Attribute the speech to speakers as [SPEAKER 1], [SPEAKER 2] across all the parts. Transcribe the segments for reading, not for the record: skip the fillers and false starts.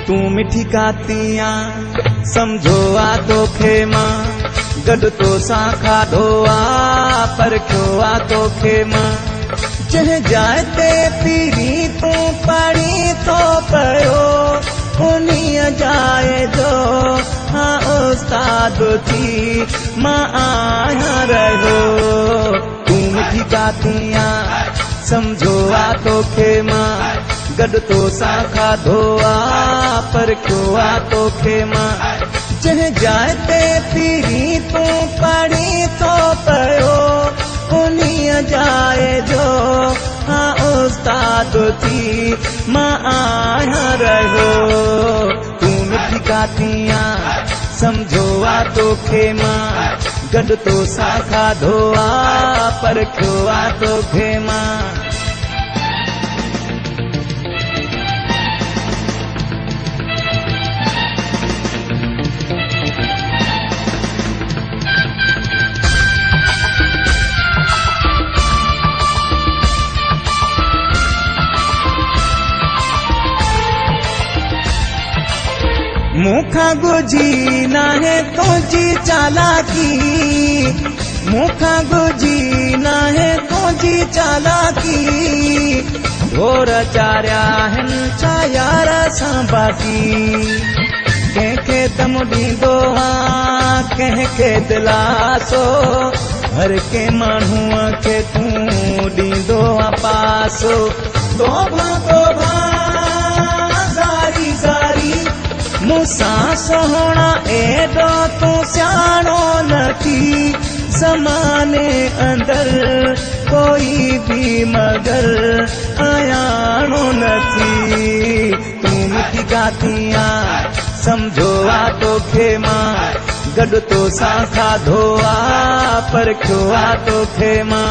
[SPEAKER 1] तू मिठी कातियां समझो आ तो खेमा गड तो सा खाधो आ पर क्यों आ तो खेमा जह जाए ते पीरी तू पानी तो पयो उन्हीं जाए जो हाँ उस्ताद थी माँ आया रहो तू मिठी कातियां समझो आ तो खेमा गड तो सा खाधो आ पर क्यों आ तो खेमा जह जाए ते पीरी तू पानी तो पयो उन्हीं जाए जो हाँ उस्ताद थी माँ आया रहो तू मिठी कातियां समझो आ तो खेमा गड तो सा खाधो आ पर क्यों आ तो खेमा मुखा गुजी ना है तुझी चालाकी मुखा गुजी ना है तुझी चालाकी घोर चार्या हन चायार सांबाकी कंहिंखे तम ॾींदो आ कंहिंखे दिलासो हर के माण्हूअ खे तूं ॾींदो आ पासो तोबा तोबा ज़ारी ज़ारी मूंसां सोहणा एॾो तूं सियाणो न थी ज़माने अंदर कोई भी मगर आयाणो न थी तूं मिठी कातियां समझो आ तो खेमा गड तो सा खाधो आ पर क्यों आ तो खेमा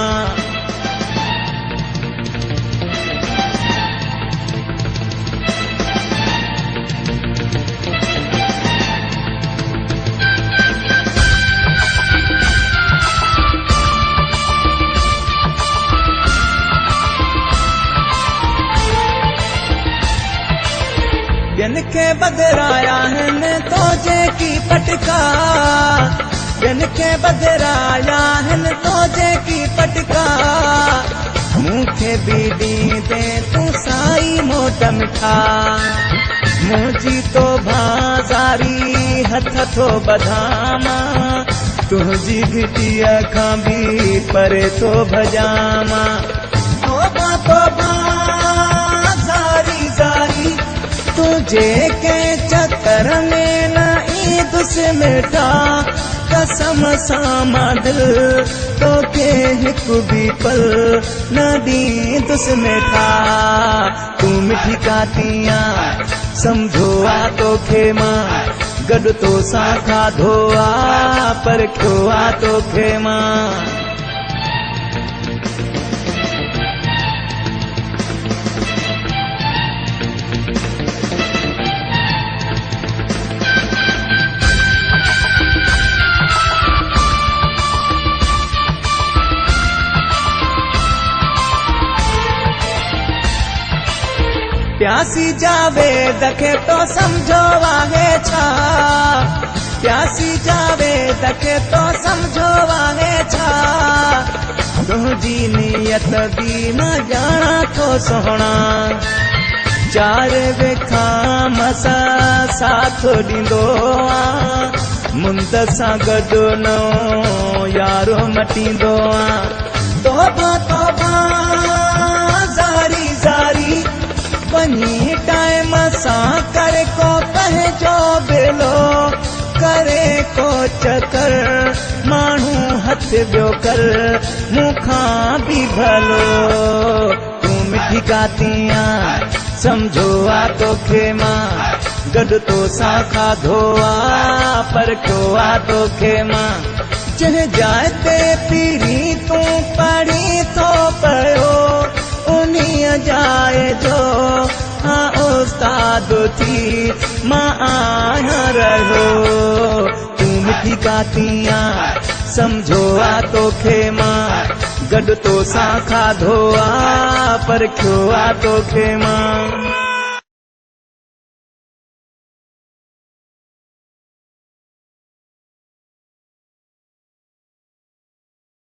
[SPEAKER 1] बिन के बदराया है तो जे की पटका बिन के बदराया है तो जे की पटका मुखे बीड़ी दे तू साई मोट मिठा मुझी तो बाजारी हथ थो बधामा तुझी घिटिया खां भी परे तो भजामा तोबा तोबा ज़ारी ज़ारी तुझे के चक्कर में न ईद से मिटा कसम सामा दिल तो के हिक भी पल न दीद से मिठा तू मिठी कातियां समझो आ तो खेमा गड तो सा खाधो आ पर क्यों आ तो खेमा प्यासी जावे दखे तो समझो वाहे छा प्यासी जावे दखे तो समझो वाहे छा तुझी नियत भी न जाना तो सोहना चार वेखा मसा साथ ॾींदो आ मुंद सां गॾु न यारो मटींदो आ तोबा तोबा ज़ारी ज़ारी वही टाइम सा करे को पंहिंजो बेलो करे को चकर माण्हू हथ ॿियो कर मूंखां भी भलो तू मिठी कातियां समझो आ तो खेमा गड तो सा खाधो आ पर क्यों आ तो खेमा जह जाए ते पीरी तू पढ़ी तो पयो उन्हीं जाए जो हाँ उस्ताद थी माँ आया रहो तू मिठी कातियां समझो आ तो खेमा गड तो सा खाधो आ पर क्यों आ तो खेमा।